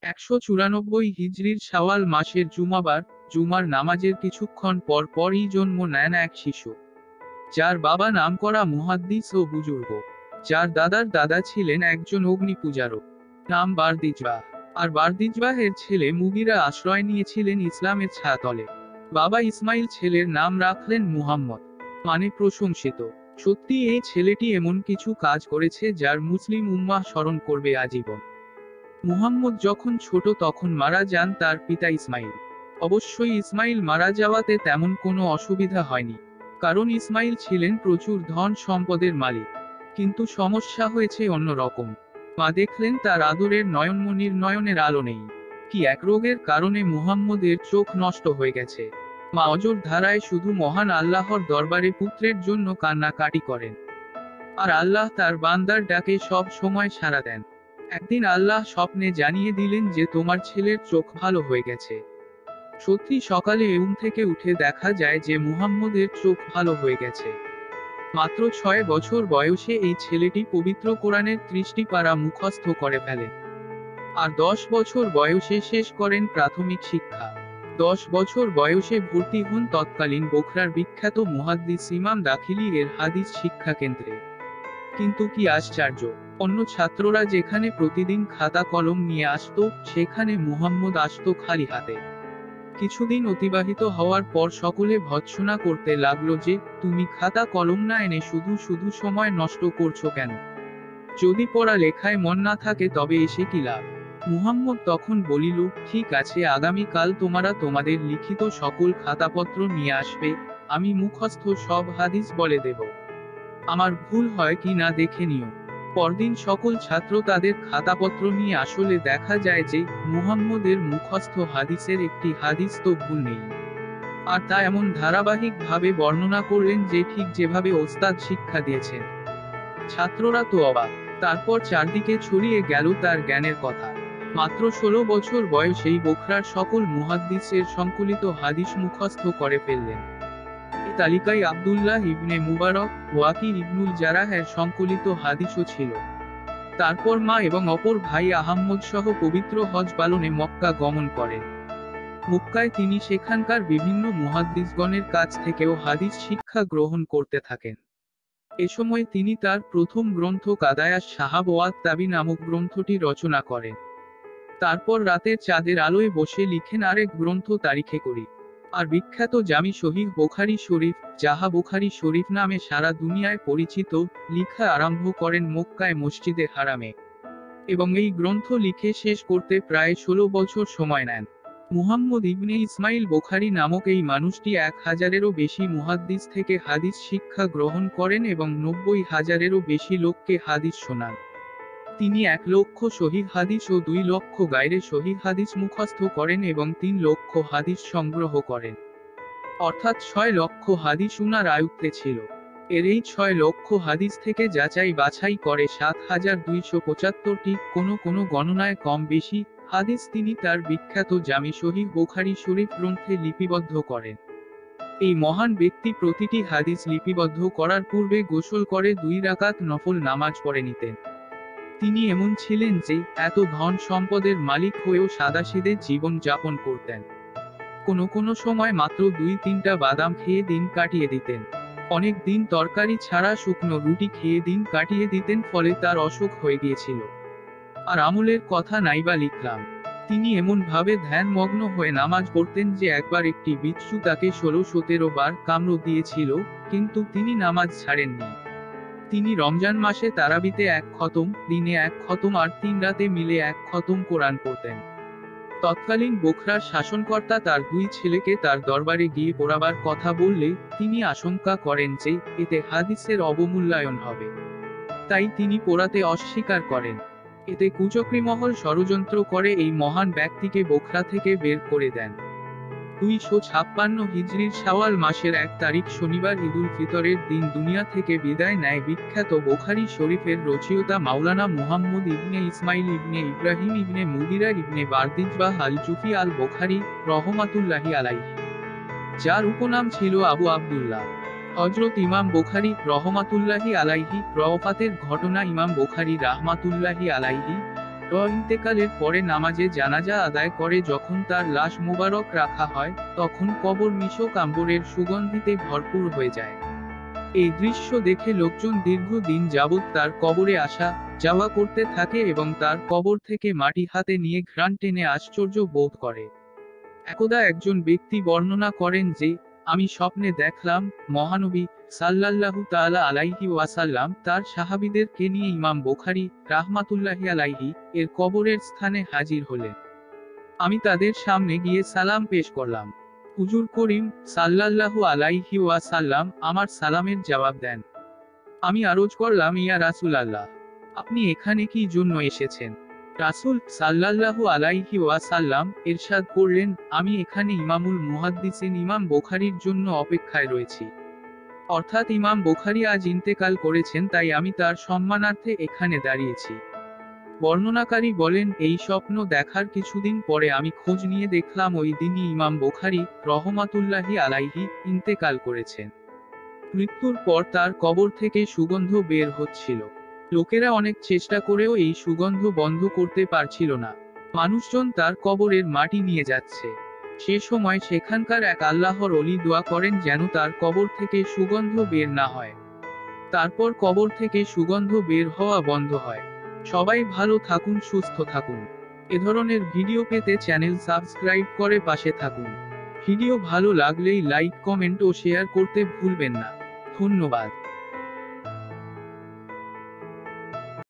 194 হিজরির শাওয়াল মাসের জুমাবার, জুমার নামাজের কিছুক্ষণ পর পরই জন্ম নেন এক শিশু, যার বাবা নামকরা মুহাদ্দিস ও বুজুর্গ, যার দাদার দাদা ছিলেন একজন অগ্নি পূজারক, নাম বারদিজবাহ। আর বারদিজবাহের ছেলে মুগিরা আশ্রয় নিয়েছিলেন ইসলামের ছায়াতলে। বাবা ইসমাইল ছেলের নাম রাখলেন মুহাম্মদ, মানে প্রশংসিত। সত্যি এই ছেলেটি এমন কিছু কাজ করেছে যার মুসলিম উম্মাহ স্মরণ করবে আজীবন। মুহাম্মদ যখন ছোট তখন মারা যান তার পিতা ইসমাইল। অবশ্যই ইসমাইল মারা যাওয়াতে তেমন কোনো অসুবিধা হয়নি, কারণ ইসমাইল ছিলেন প্রচুর ধন সম্পদের মালিক। কিন্তু সমস্যা হয়েছে অন্যরকম। মা দেখলেন তার আদরের নয়নমণির নয়নের আলো নেই। কি এক রোগের কারণে মুহাম্মদের চোখ নষ্ট হয়ে গেছে। মা অজর ধারায় শুধু মহান আল্লাহর দরবারে পুত্রের জন্য কান্নাকাটি করেন, আর আল্লাহ তার বান্দার ডাকে সব সময় সাড়া দেন। একদিন আল্লাহ স্বপ্নে জানিয়ে দিলেন যে তোমার ছেলের চোখ ভালো হয়ে গেছে। সত্যি সকালে ঘুম থেকে উঠে দেখা যায় যে মুহাম্মদের চোখ ভালো হয়ে গেছে। মাত্র 6 বছর বয়সে এই ছেলেটি পবিত্র কোরআনের 30টি পারা মুখস্থ করে ফেলেন, আর 10 বছর বয়সে শেষ করেন প্রাথমিক শিক্ষা। 10 বছর বয়সে ভর্তি হন তৎকালীন বোখরার বিখ্যাত মুহাদ্দিস ইমাম দাখিলি এর হাদিস শিক্ষা কেন্দ্রে। কিন্তু কি আশ্চর্য, অন্য ছাত্ররা যেখানে প্রতিদিন খাতা কলম নিয়ে আসতো, সেখানে মুহাম্মদ আসতো খালি হাতে। কিছুদিন অতিবাহিত হওয়ার পর সকলে ভৎসনা করতে লাগলো যে, তুমি খাতা কলম না এনে শুধু শুধু সময় নষ্ট করছো কেন? যদি পড়া লেখায় মন না থাকে তবে এসে কি লাভ? মুহাম্মদ তখন বলিল, ঠিক আছে, আগামীকাল তোমরা তোমাদের লিখিত সকল খাতাপত্র নিয়ে আসবে, আমি মুখস্থ সব হাদিস বলে দেব। আমার ভুল হয় কি না দেখে নিও। পরদিন সকল ছাত্র তাদের খাতাপত্র নিয়ে আসলে দেখা যায় যে, মুহাম্মদের মুখস্থ হাদিসের একটি হাদিস তো ভুল নেই। আর তা এমন ধারাবাহিকভাবে বর্ণনা করলেন যে ঠিক যেভাবে ওস্তাদ শিক্ষা দিয়েছেন। ছাত্ররা তো অবাক। তারপর চারদিকে ছড়িয়ে গেল তার জ্ঞানের কথা। মাত্র 16 বছর বয়সেই বোখরার সকল মুহাদ্দিসের সংকলিত হাদিস মুখস্থ করে ফেললেন। এই তালিকায় আব্দুল্লাহ ইবনে মুবারক, ওয়াকি ইবনুল জারাহের সংকলিত হাদিসও ছিল। তারপর মা এবং অপর ভাই আহম্মদ সহ পবিত্র হজ পালনে মক্কা গমন করেন। মক্কায় তিনি সেখানকার বিভিন্ন মুহাদ্দিসগণের কাছ থেকেও হাদিস শিক্ষা গ্রহণ করতে থাকেন। এ সময় তিনি তার প্রথম গ্রন্থ কাদায়াস সাহাব ওয়াত তাবি নামক গ্রন্থটি রচনা করেন। তারপর রাতের চাঁদের আলোয় বসে লিখেন আরেক গ্রন্থ তারিখে করি। আর বিখ্যাত জামি শহীহ বুখারী শরীফ, যাহা বুখারী শরীফ নামে সারা দুনিয়ায় পরিচিত, লিখা আরম্ভ করেন মক্কায় মসজিদে হারামে, এবং এই গ্রন্থ লিখে শেষ করতে প্রায় 16 বছর সময় নেন। মুহাম্মদ ইবনে ইসমাইল বুখারী নামক এই মানুষটি 1000-এরও বেশি মুহাদ্দিস থেকে হাদিস শিক্ষা গ্রহণ করেন এবং 90,000-এরও বেশি লোককে হাদিস শোনান। তিনি 1 লক্ষ সহিহ হাদিস ও 2 লক্ষ গায়রে সহিহ হাদিস মুখস্থ করেন এবং 3 লক্ষ হাদিস সংগ্রহ করেন। অর্থাৎ 6 লক্ষ হাদিস উনার আয়ত্তে ছিল। এর এই 6 লক্ষ হাদিস থেকে যাচাই বাছাই করে 7275টি, কোনো গণনায় কম বেশি, হাদিস তিনি তার বিখ্যাত জামি শহীহ বুখারী শরীফ গ্রন্থে লিপিবদ্ধ করেন। এই মহান ব্যক্তি প্রতিটি হাদিস লিপিবদ্ধ করার পূর্বে গোসল করে 2 রাকাত নফল নামাজ পড়ে নিতেন। তিনি এমন ছিলেন যে, এত ধন সম্পদের মালিক হয়েও সাদাসিধে জীবন যাপন করতেন। কোনো সময় মাত্র 2-3টা বাদাম খেয়ে দিন কাটিয়ে দিতেন। অনেক দিন তরকারি ছাড়া শুকনো রুটি খেয়ে দিন কাটিয়ে দিতেন, ফলে তার অসুখ হয়ে গিয়েছিল। আর আমলের কথা নাইবা লিখলাম। তিনি এমন ভাবে ধ্যানমগ্ন হয়ে নামাজ পড়তেন যে একবার একটি বিচ্ছু তাকে 16-17 বার কামড় দিয়েছিল, কিন্তু তিনি নামাজ ছাড়েননি। তিনি রমজান মাসে তারাবিতে 1 খতম, দিনে 1 খতম আর 3 রাতে মিলে 1 খতম কোরআন পড়তেন। তৎকালীন বোখরার শাসনকর্তা তার 2 ছেলেকে তার দরবারে গিয়ে পড়াবার কথা বললে, তিনি আশঙ্কা করেন যে, এতে হাদিসের অবমূল্যায়ন হবে। তাই তিনি পড়াতে অস্বীকার করেন। এতে কুচক্রীমহল ষড়যন্ত্র করে এই মহান ব্যক্তিকে বোখরা থেকে বের করে দেন। 256 হিজরির শাওয়াল মাসের 1 তারিখ শনিবার ঈদুল ফিতরের দিন দুনিয়া থেকে বিদায় নেয় বিখ্যাত বুখারী শরীফের রচয়িতা মাওলানা মুহাম্মদ ইবনে ইসমাইল ইবনে ইব্রাহিম ইবনে মুগিরা ইবনে বারদিজবাহ আল-জুফি আল-বুখারী, রহমাতুল্লাহি আলাইহি, যার উপনাম ছিল আবু আব্দুল্লাহ। হযরত ইমাম বুখারী রহমাতুল্লাহি আলাইহি ওয়াফাতের ঘটনা ইমাম বুখারী রাহমাতুল্লাহি আলাইহি ইন্তেকালের পরে নামাজে জানাজা আদায় করে যখন তার লাশ মোবারক রাখা হয়, তখন কবর মিশক আম্বরের সুগন্ধিতে ভরপুর হয়ে যায়। এই দৃশ্য দেখে লোকজন দীর্ঘদিন যাবৎ তার কবরে আসা যাওয়া করতে থাকে এবং তার কবর থেকে মাটি হাতে নিয়ে ঘ্রাণ টেনে আশ্চর্য বোধ করে। একদা একজন ব্যক্তি বর্ণনা করেন যে, আমি স্বপ্নে দেখলাম, মহানবী সাল্লাল্লাহু তাআলা আলাইহি ওয়াসাল্লাম তার সাহাবীদেরকে নিয়ে ইমাম বুখারী রাহমাতুল্লাহি আলাইহি এর কবরের স্থানে হাজির হলেন। আমি তাদের সামনে গিয়ে সালাম পেশ করলাম। হুজুর করিম সাল্লাল্লাহু আলাইহি ওয়াসাল্লাম আমার সালামের জবাব দেন। আমি আরজ করলাম, ইয়া রাসূলাল্লাহ, আপনি এখানে কি জন্য এসেছেন? রাসূল সাল্লাল্লাহু আলাইহি ওয়াসাল্লাম ইরশাদ করলেন, আমি এখানে ইমামুল মুহাদ্দিসিন ইমাম বুখারীর জন্য অপেক্ষায় রয়েছি। অর্থাৎ ইমাম বুখারী আজ ইন্তেকাল করেছেন, তাই আমি তার সম্মানার্থে এখানে দাঁড়িয়েছি। বর্ণনাকারী বলেন, এই স্বপ্ন দেখার কিছুদিন পরে আমি খোঁজ নিয়ে দেখলাম ওই দিনই ইমাম বুখারী রহমাতুল্লাহি আলাইহি ইন্তেকাল করেছেন। মৃত্যুর পর তার কবর থেকে সুগন্ধ বের হচ্ছিল। লোকেরা অনেক চেষ্টা করেও এই সুগন্ধ বন্ধ করতে পারছিল না। মানুষজন তার কবরের মাটি নিয়ে যাচ্ছে। সে সময় সেখানকার এক আল্লাহর ওলি দোয়া করেন যেন তার কবর থেকে সুগন্ধ বের না হয়। তারপর কবর থেকে সুগন্ধ বের হওয়া বন্ধ হয়। সবাই ভালো থাকুন, সুস্থ থাকুন। এ ধরনের ভিডিও পেতে চ্যানেল সাবস্ক্রাইব করে পাশে থাকুন। ভিডিও ভালো লাগলেই লাইক, কমেন্ট ও শেয়ার করতে ভুলবেন না। ধন্যবাদ।